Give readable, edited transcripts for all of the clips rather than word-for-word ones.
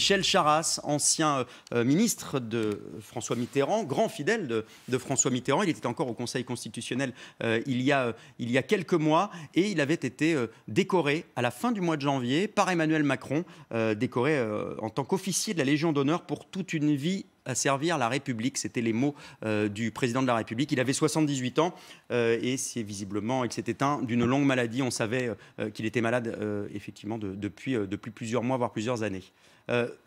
Michel Charasse, ancien ministre de François Mitterrand, grand fidèle de François Mitterrand. Il était encore au Conseil constitutionnel il y a quelques mois et il avait été décoré à la fin du mois de janvier par Emmanuel Macron, décoré en tant qu'officier de la Légion d'honneur pour toute une vie à servir la République. C'était les mots du président de la République. Il avait 78 ans et c'est visiblement qu'il s'est éteint d'une longue maladie. On savait qu'il était malade effectivement depuis plusieurs mois, voire plusieurs années.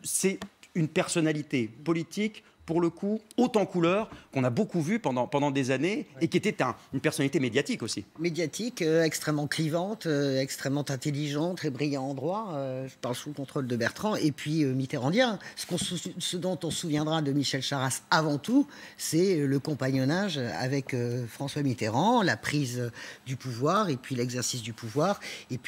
C'est une personnalité politique, pour le coup, haute en couleur, qu'on a beaucoup vu pendant des années, et qui était une personnalité médiatique aussi. Médiatique, extrêmement clivante, extrêmement intelligente, très brillant en droit. Je parle sous le contrôle de Bertrand. Et puis mitterrandien. Ce dont on se souviendra de Michel Charasse avant tout, c'est le compagnonnage avec François Mitterrand, la prise du pouvoir, et puis l'exercice du pouvoir. Et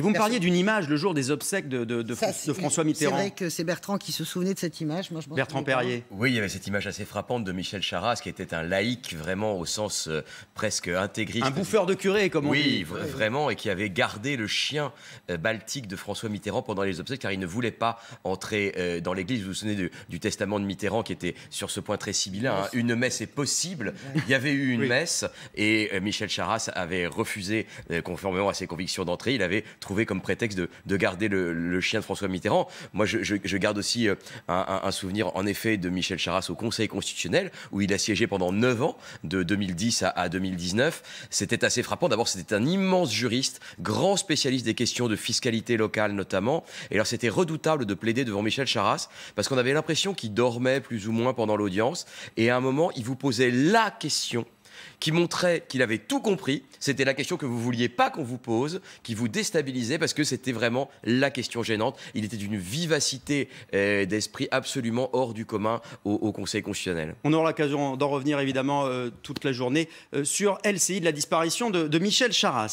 vous me parliez d'une image le jour des obsèques de François Mitterrand. C'est vrai que c'est Bertrand qui se souvenait de cette image. Moi, je Bertrand Perrier. Oui, il y avait cette image assez frappante de Michel Charasse, qui était un laïc vraiment au sens presque intégriste. Un bouffeur de curé, comme on dit. Oui, vraiment, et qui avait gardé le chien baltique de François Mitterrand pendant les obsèques, car il ne voulait pas entrer dans l'église. Vous vous souvenez du testament de Mitterrand, qui était sur ce point très sibyllin. Hein. Une messe est possible. Il y avait eu une messe, et Michel Charasse avait refusé, conformément à ses convictions d'entrée. Il avait trouvé comme prétexte de garder le chien de François Mitterrand. Moi, je garde aussi un souvenir, en effet, de Michel Charasse au Conseil constitutionnel, où il a siégé pendant 9 ans, de 2010 à 2019. C'était assez frappant. D'abord, c'était un immense juriste, grand spécialiste des questions de fiscalité locale notamment. Et alors, c'était redoutable de plaider devant Michel Charasse, parce qu'on avait l'impression qu'il dormait plus ou moins pendant l'audience. Et à un moment, il vous posait la question qui montrait qu'il avait tout compris. C'était la question que vous ne vouliez pas qu'on vous pose, qui vous déstabilisait, parce que c'était vraiment la question gênante. Il était d'une vivacité d'esprit absolument hors du commun au Conseil constitutionnel. On aura l'occasion d'en revenir évidemment toute la journée sur LCI, de la disparition de Michel Charasse.